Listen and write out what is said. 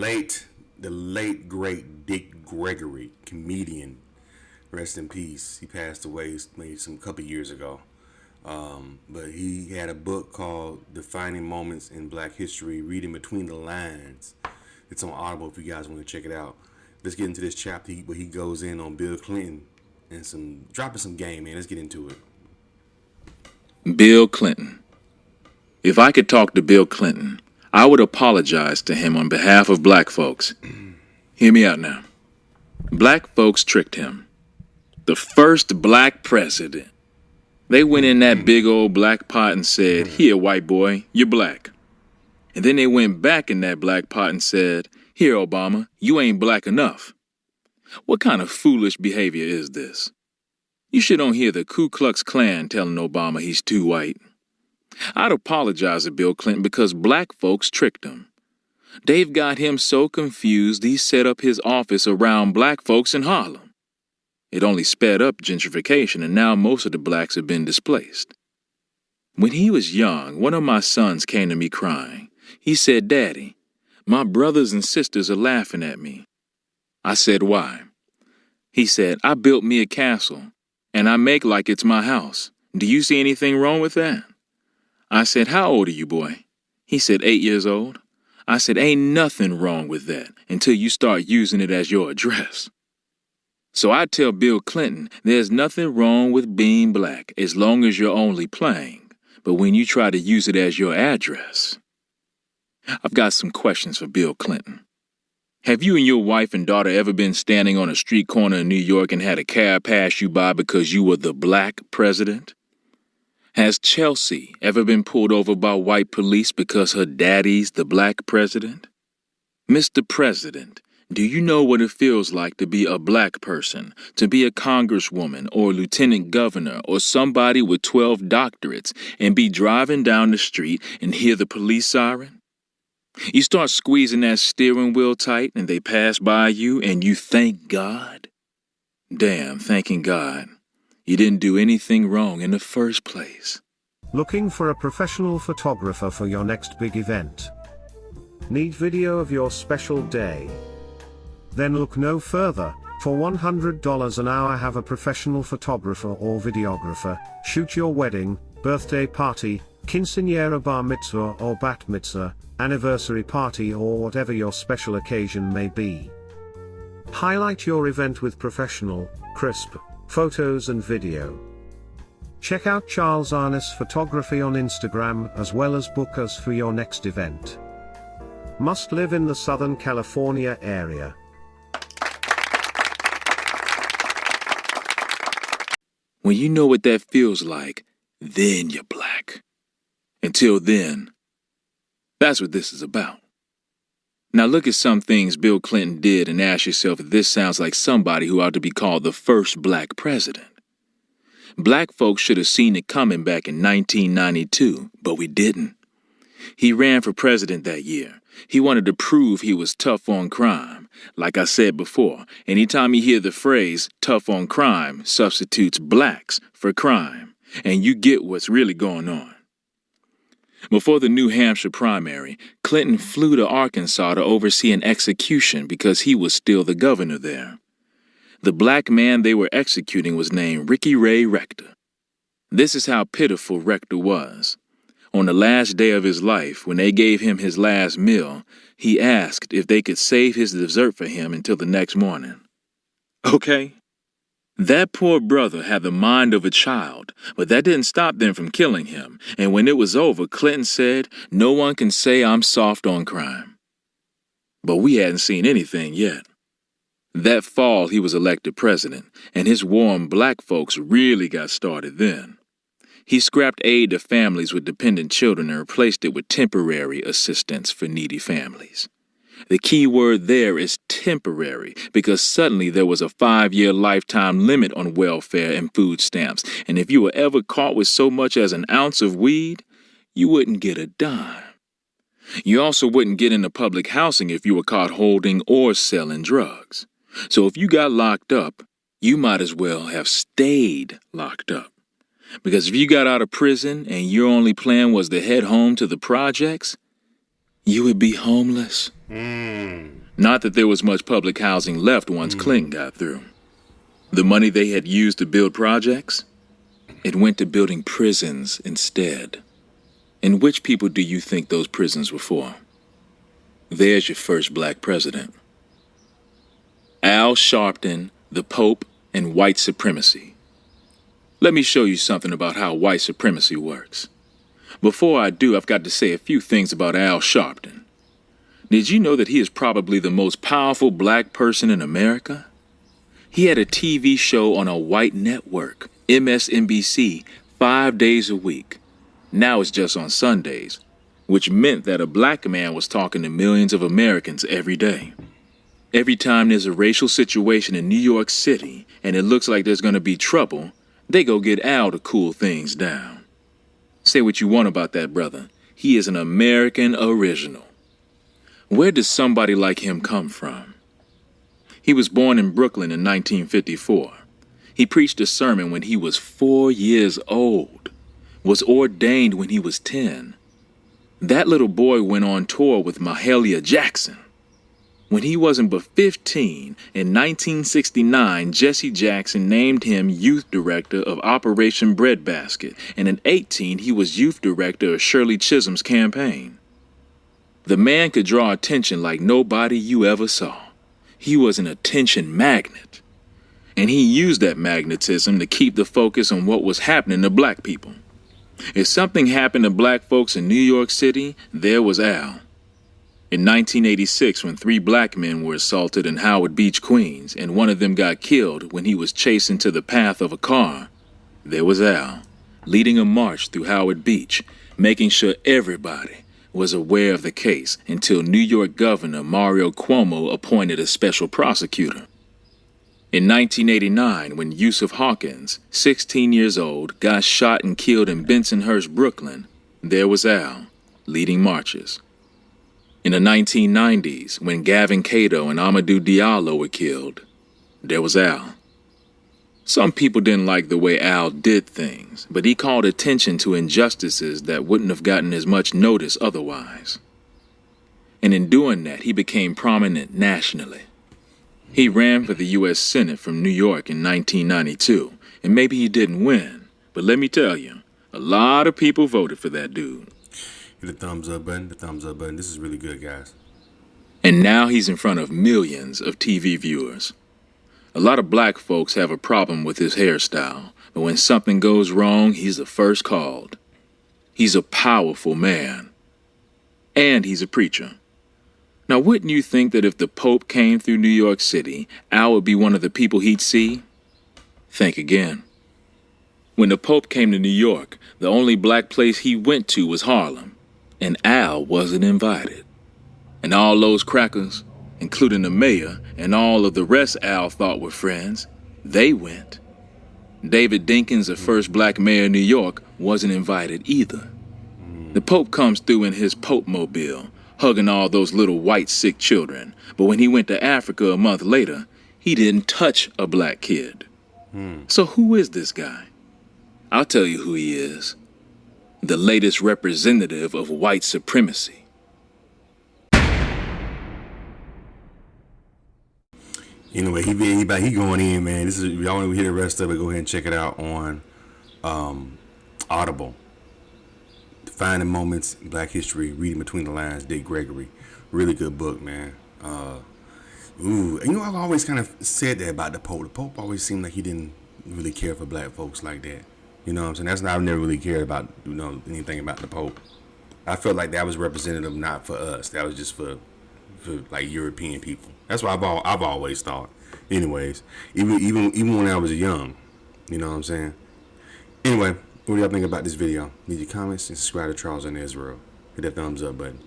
the late great Dick Gregory, comedian. Rest in peace. He passed away maybe some couple years ago. But he had a book called Defining Moments in Black History, Reading Between the Lines. It's on Audible if you guys want to check it out. Let's get into this chapter where he goes in on Bill Clinton and dropping some game, man. Let's get into it. Bill Clinton. If I could talk to Bill Clinton, I would apologize to him on behalf of black folks. Hear me out now. Black folks tricked him. The first black president. They went in that big old black pot and said, "Here, white boy, you're black." And then they went back in that black pot and said, "Here, Obama, you ain't black enough." What kind of foolish behavior is this? You should don't hear the Ku Klux Klan telling Obama he's too white. I'd apologize to Bill Clinton because black folks tricked him. They've got him so confused he set up his office around black folks in Harlem. It only sped up gentrification, and now most of the blacks have been displaced. When he was young, one of my sons came to me crying. He said, "Daddy, my brothers and sisters are laughing at me." I said, "Why?" He said, "I built me a castle, and I make like it's my house. Do you see anything wrong with that?" I said, "How old are you, boy?" He said, 8 years old. I said, "Ain't nothing wrong with that until you start using it as your address." So I tell Bill Clinton there's nothing wrong with being black as long as you're only playing. But when you try to use it as your address. I've got some questions for Bill Clinton. Have you and your wife and daughter ever been standing on a street corner in New York and had a cab pass you by because you were the black president? Has Chelsea ever been pulled over by white police because her daddy's the black president? Mr. President, do you know what it feels like to be a black person, to be a congresswoman or lieutenant governor or somebody with 12 doctorates and be driving down the street and hear the police siren? You start squeezing that steering wheel tight and they pass by you and you thank God? Damn, thanking God. You didn't do anything wrong in the first place. Looking for a professional photographer for your next big event? Need video of your special day? Then look no further. For $100 an hour, have a professional photographer or videographer shoot your wedding, birthday party, quinceañera, bar mitzvah or bat mitzvah, anniversary party, or whatever your special occasion may be. Highlight your event with professional, crisp photos and video. Check out Charles Arness Photography on Instagram as well as book us for your next event. Must live in the Southern California area. When you know what that feels like, then you're black. Until then, that's what this is about. Now look at some things Bill Clinton did and ask yourself if this sounds like somebody who ought to be called the first black president. Black folks should have seen it coming back in 1992, but we didn't. He ran for president that year. He wanted to prove he was tough on crime. Like I said before, anytime you hear the phrase tough on crime substitutes blacks for crime, and you get what's really going on. Before the New Hampshire primary, Clinton flew to Arkansas to oversee an execution because he was still the governor there. The black man they were executing was named Ricky Ray Rector. This is how pitiful Rector was. On the last day of his life, when they gave him his last meal, he asked if they could save his dessert for him until the next morning. Okay? That poor brother had the mind of a child, but that didn't stop them from killing him. And when it was over, Clinton said, "No one can say I'm soft on crime." But we hadn't seen anything yet. That fall, he was elected president, and his war on black folks really got started then. He scrapped aid to families with dependent children and replaced it with temporary assistance for needy families. The key word there is temporary, because suddenly there was a 5-year lifetime limit on welfare and food stamps, and if you were ever caught with so much as an ounce of weed, you wouldn't get a dime. You also wouldn't get into public housing if you were caught holding or selling drugs. So if you got locked up, you might as well have stayed locked up. Because if you got out of prison and your only plan was to head home to the projects, you would be homeless Not that there was much public housing left once Clinton got through. The money they had used to build projects, it went to building prisons instead. And which people do you think those prisons were for? There's your first black president. Al Sharpton, the Pope, and white supremacy. Let me show you something about how white supremacy works. Before I do, I've got to say a few things about Al Sharpton. Did you know that he is probably the most powerful black person in America? He had a TV show on a white network, MSNBC, 5 days a week. Now it's just on Sundays, which meant that a black man was talking to millions of Americans every day. Every time there's a racial situation in New York City and it looks like there's going to be trouble, they go get Al to cool things down. Say what you want about that brother. He is an American original. Where does somebody like him come from? He was born in Brooklyn in 1954. He preached a sermon when he was 4 years old, was ordained when he was 10. That little boy went on tour with Mahalia Jackson. When he wasn't but 15, in 1969, Jesse Jackson named him youth director of Operation Breadbasket, and in 18, he was youth director of Shirley Chisholm's campaign. The man could draw attention like nobody you ever saw. He was an attention magnet, and he used that magnetism to keep the focus on what was happening to black people. If something happened to black folks in New York City, there was Al. In 1986, when 3 black men were assaulted in Howard Beach, Queens, and one of them got killed when he was chased into the path of a car, there was Al, leading a march through Howard Beach, making sure everybody was aware of the case until New York Governor Mario Cuomo appointed a special prosecutor. In 1989, when Yusuf Hawkins, 16 years old, got shot and killed in Bensonhurst, Brooklyn, there was Al, leading marches. In the 1990s, when Gavin Cato and Amadou Diallo were killed, there was Al. Some people didn't like the way Al did things, but he called attention to injustices that wouldn't have gotten as much notice otherwise. And in doing that, he became prominent nationally. He ran for the U.S. Senate from New York in 1992, and maybe he didn't win, but let me tell you, a lot of people voted for that dude. Hit the thumbs up button, the thumbs up button. This is really good, guys. And now he's in front of millions of TV viewers. A lot of black folks have a problem with his hairstyle, but when something goes wrong, he's the first called. He's a powerful man. And he's a preacher. Now, wouldn't you think that if the Pope came through New York City, Al would be one of the people he'd see? Think again. When the Pope came to New York, the only black place he went to was Harlem, and Al wasn't invited. And all those crackers, including the mayor and all of the rest Al thought were friends, they went. David Dinkins, the first black mayor of New York, wasn't invited either. The Pope comes through in his Pope-mobile, hugging all those little white sick children, but when he went to Africa a month later, he didn't touch a black kid. So who is this guy? I'll tell you who he is. The latest representative of white supremacy. Anyway, he going in, man. This is, if y'all want to hear the rest of it, go ahead and check it out on Audible. Defining Moments in Black History, Reading Between the Lines, Dick Gregory. Really good book, man. I've always kind of said that about the Pope. The Pope always seemed like he didn't really care for black folks like that. You know what I'm saying? That's not, I've never really cared about, anything about the Pope. I felt like that was representative not for us. That was just for like European people. That's what I've always thought. Anyways, even when I was young, you know what I'm saying? Anyway, what do y'all think about this video? Leave your comments and subscribe to Charles and Israel. Hit that thumbs up button.